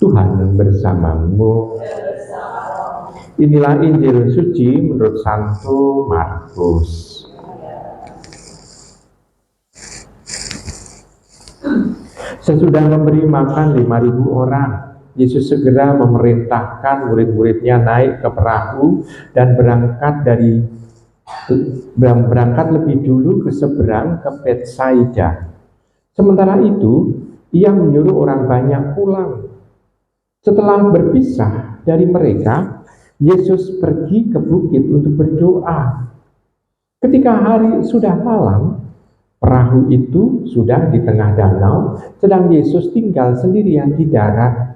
Tuhan bersamamu. Inilah Injil suci menurut Santo Markus. Sesudah memberi makan 5.000 orang, Yesus segera memerintahkan murid-muridnya naik ke perahu dan berangkat lebih dulu ke seberang ke Betsaida. Sementara itu, ia menyuruh orang banyak pulang. Setelah berpisah dari mereka, Yesus pergi ke bukit untuk berdoa. Ketika hari sudah malam, perahu itu sudah di tengah danau, sedang Yesus tinggal sendirian di darat.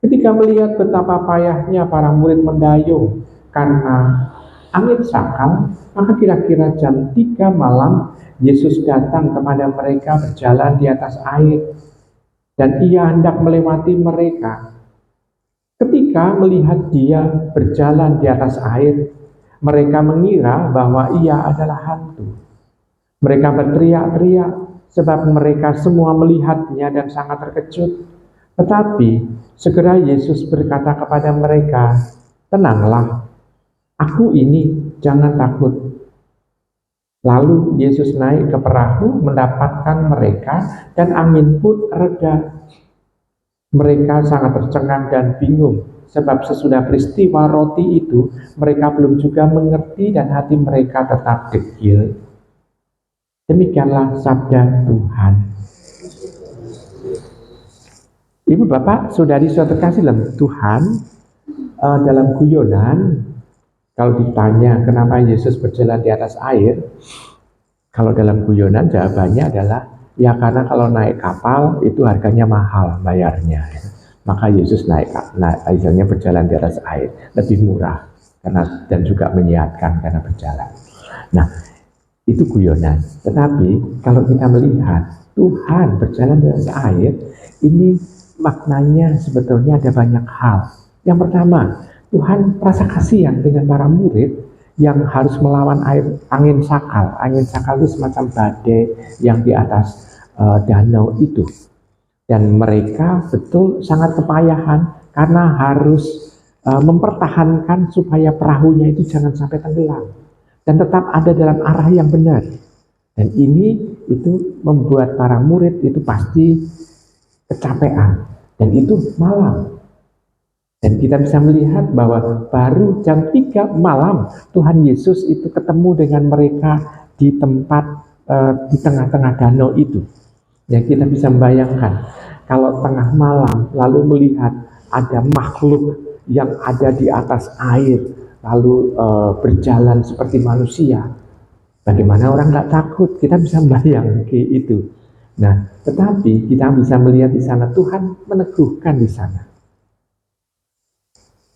Ketika melihat betapa payahnya para murid mendayung karena angin sakal, maka kira-kira jam 3 malam, Yesus datang kepada mereka berjalan di atas air, dan ia hendak melewati mereka. Ketika melihat dia berjalan di atas air, mereka mengira bahwa ia adalah hantu. Mereka berteriak-teriak sebab mereka semua melihatnya dan sangat terkejut. Tetapi segera Yesus berkata kepada mereka, "Tenanglah, aku ini, jangan takut." Lalu Yesus naik ke perahu mendapatkan mereka dan angin pun reda. Mereka sangat tercengang dan bingung, sebab sesudah peristiwa roti itu, mereka belum juga mengerti dan hati mereka tetap degil. Demikianlah sabda Tuhan. Ibu bapak, saudari saudara terkasih dalam Tuhan, dalam guyonan, kalau ditanya kenapa Yesus berjalan di atas air, kalau dalam guyonan jawabannya adalah, ya karena kalau naik kapal itu harganya mahal bayarnya. Maka Yesus akhirnya berjalan di atas air, lebih murah dan juga menyehatkan karena berjalan. Nah, itu guyonan. Tetapi kalau kita melihat Tuhan berjalan di atas air, ini maknanya sebetulnya ada banyak hal. Yang pertama, Tuhan rasa kasihan dengan para murid yang harus melawan angin sakal. Angin sakal itu semacam badai yang di atas danau itu. Dan mereka betul sangat kepayahan karena harus mempertahankan supaya perahunya itu jangan sampai tenggelam dan tetap ada dalam arah yang benar. Dan ini itu membuat para murid itu pasti kecapean, dan itu malam. Dan kita bisa melihat bahwa baru jam 3 malam Tuhan Yesus itu ketemu dengan mereka di tempat di tengah-tengah danau itu. Yang kita bisa membayangkan, kalau tengah malam lalu melihat ada makhluk yang ada di atas air, lalu berjalan seperti manusia, bagaimana orang nggak takut? Kita bisa membayangkan itu. Nah, tetapi kita bisa melihat di sana Tuhan meneguhkan di sana.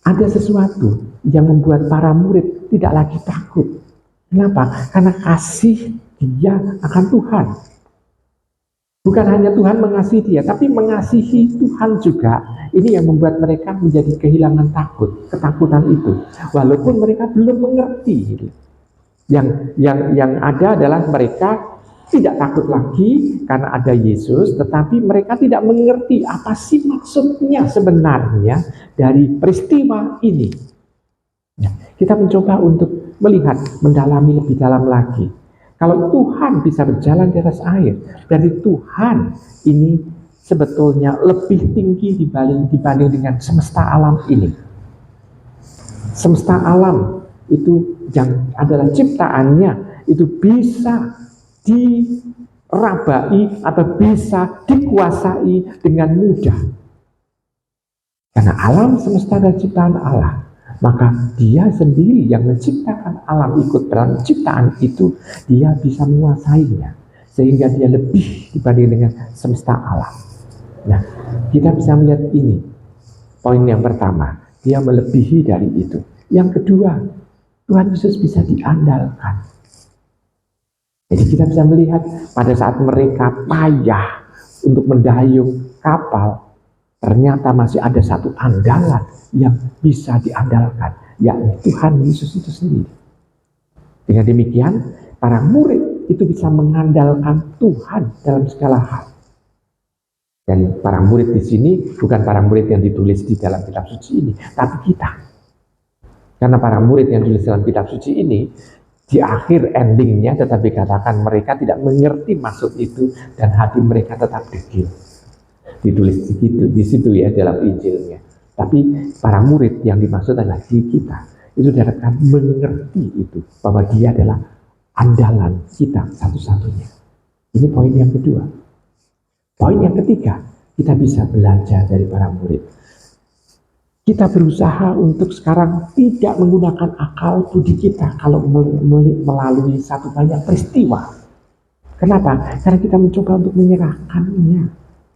Ada sesuatu yang membuat para murid tidak lagi takut. Kenapa? Karena kasih dia akan Tuhan. Bukan hanya Tuhan mengasihi dia, tapi mengasihi Tuhan juga. Ini yang membuat mereka menjadi kehilangan ketakutan itu. Walaupun mereka belum mengerti. Yang ada adalah mereka tidak takut lagi karena ada Yesus, tetapi mereka tidak mengerti apa sih maksudnya sebenarnya dari peristiwa ini. Kita mencoba untuk melihat, mendalami lebih dalam lagi. Kalau Tuhan bisa berjalan di atas air, dari Tuhan ini sebetulnya lebih tinggi dibanding dengan semesta alam ini. Semesta alam itu yang adalah ciptaannya itu bisa dirabai atau bisa dikuasai dengan mudah. Karena alam semesta dan ciptaan Allah, maka dia sendiri yang menciptakan alam ikut dalam ciptaan itu, dia bisa menguasainya sehingga dia lebih dibanding dengan semesta alam. Nah, kita bisa melihat ini poin yang pertama, dia melebihi dari itu. Yang kedua, Tuhan Yesus bisa diandalkan. Jadi kita bisa melihat pada saat mereka payah untuk mendayung kapal, ternyata masih ada satu andalan yang bisa diandalkan, yakni Tuhan Yesus itu sendiri. Dengan demikian, para murid itu bisa mengandalkan Tuhan dalam segala hal. Dan para murid di sini bukan para murid yang ditulis di dalam kitab suci ini, tapi kita. Karena para murid yang ditulis dalam kitab suci ini, di akhir endingnya tetapi katakan mereka tidak mengerti maksud itu dan hati mereka tetap degil. Ditulis di situ ya dalam Injilnya. Tapi para murid yang dimaksud adalah di kita. Itu dikatakan mengerti itu, bahwa dia adalah andalan kita satu-satunya. Ini poin yang kedua. Poin yang ketiga, kita bisa belajar dari para murid. Kita berusaha untuk sekarang tidak menggunakan akal budi kita kalau melalui satu banyak peristiwa. Kenapa? Karena kita mencoba untuk menyerahkannya.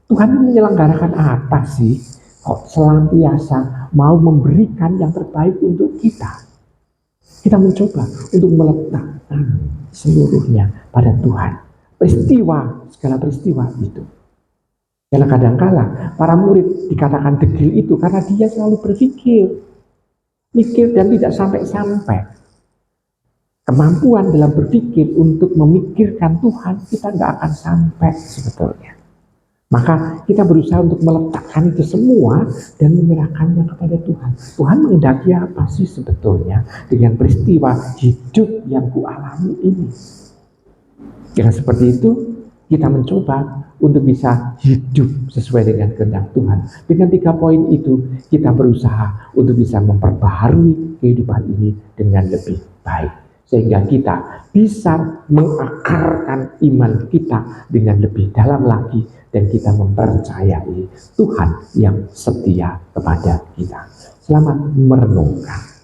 Tuhan menyelenggarakan apa sih? Kok selantiasa mau memberikan yang terbaik untuk kita? Kita mencoba untuk meletakkan seluruhnya pada Tuhan. Segala peristiwa itu. Karena kadangkala para murid dikatakan degil itu karena dia selalu mikir dan tidak sampai-sampai. Kemampuan dalam berpikir untuk memikirkan Tuhan kita nggak akan sampai sebetulnya. Maka kita berusaha untuk meletakkan itu semua dan menyerahkannya kepada Tuhan. Tuhan menghendaki apa sih sebetulnya dengan peristiwa hidup yang kualami ini? Dengan seperti itu kita mencoba untuk bisa hidup sesuai dengan kehendak Tuhan. Dengan 3 poin itu, kita berusaha untuk bisa memperbaharui kehidupan ini dengan lebih baik. Sehingga kita bisa mengakarkan iman kita dengan lebih dalam lagi. Dan kita mempercayai Tuhan yang setia kepada kita. Selamat merenungkan.